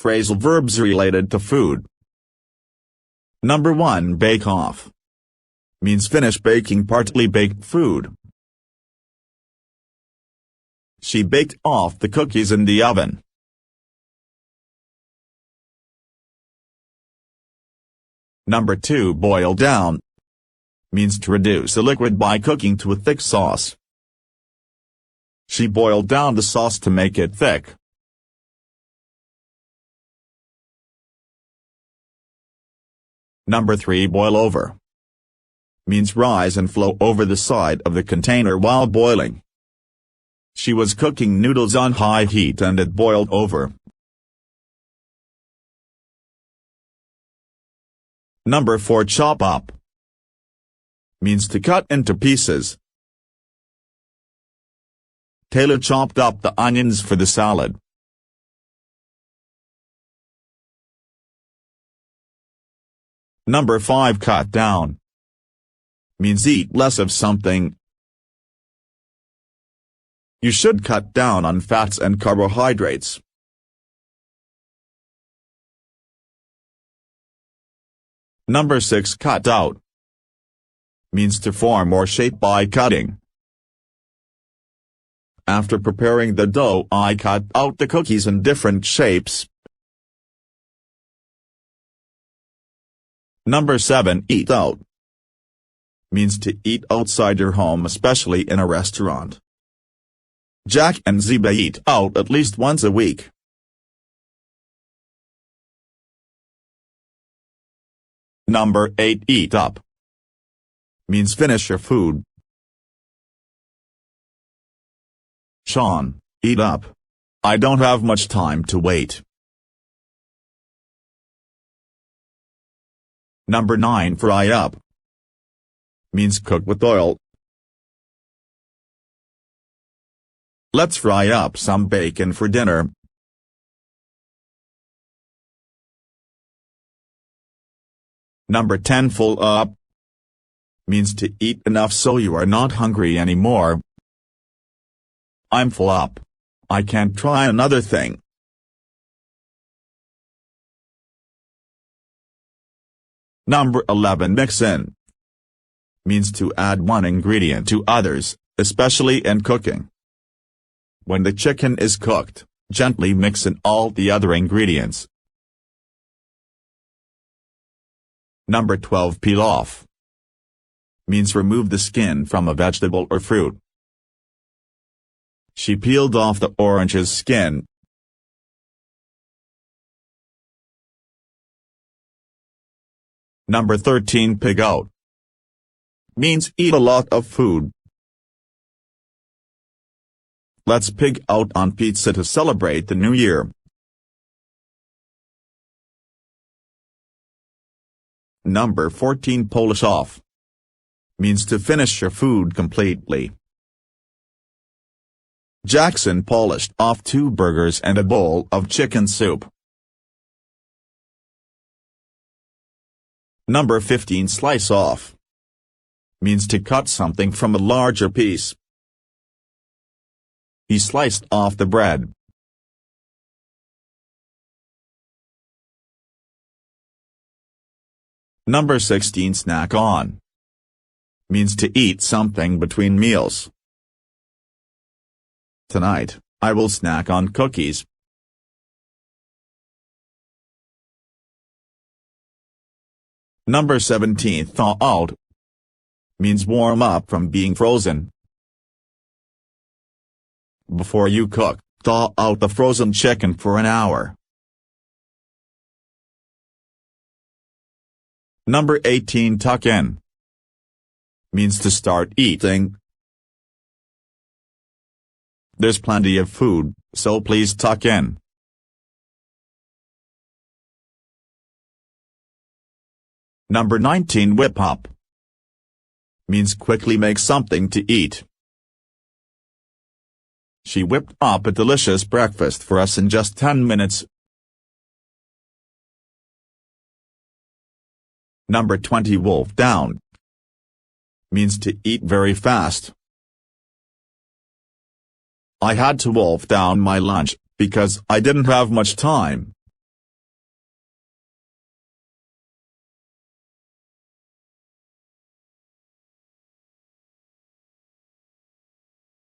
Phrasal verbs related to food. Number 1. Bake off. Means finish baking partly baked food. She baked off the cookies in the oven. Number 2. Boil down. Means to reduce a liquid by cooking to a thick sauce. She boiled down the sauce to make it thick. Number 3. Boil over. Means rise and flow over the side of the container while boiling. She was cooking noodles on high heat and it boiled over. Number 4. Chop up. Means to cut into pieces. Taylor chopped up the onions for the salad. Number 5. Cut down. Means eat less of something. You should cut down on fats and carbohydrates. Number 6. Cut out. Means to form or shape by cutting. After preparing the dough, I cut out the cookies in different shapes. Number 7. Eat out. Means to eat outside your home, especially in a restaurant. Jack and Zeba eat out at least once a week. Number 8. Eat up. Means finish your food. Sean, eat up. I don't have much time to wait. Number 9. Fry up. Means cook with oil. Let's fry up some bacon for dinner. Number 10. Full up. Means to eat enough so you are not hungry anymore. I'm full up. I can't try another thing. Number 11. Mix in. Means to add one ingredient to others, especially in cooking. When the chicken is cooked, gently mix in all the other ingredients. Number 12. Peel off. Means remove the skin from a vegetable or fruit. She peeled off the orange's skin. Number 13. Pig out. Means eat a lot of food. Let's pig out on pizza to celebrate the new year. Number 14. Polish off. Means to finish your food completely. Jackson polished off 2 burgers and a bowl of chicken soup. Number 15. Slice off. Means to cut something from a larger piece. He sliced off the bread. Number 16. Snack on. Means to eat something between meals. Tonight, I will snack on cookies. Number 17. Thaw out. Means warm up from being frozen. Before you cook, thaw out the frozen chicken for an hour. Number 18. Tuck in. Means to start eating. There's plenty of food, so please tuck in. Number 19. Whip up. Means quickly make something to eat. She whipped up a delicious breakfast for us in just 10 minutes. Number 20. Wolf down. Means to eat very fast. I had to wolf down my lunch, because I didn't have much time.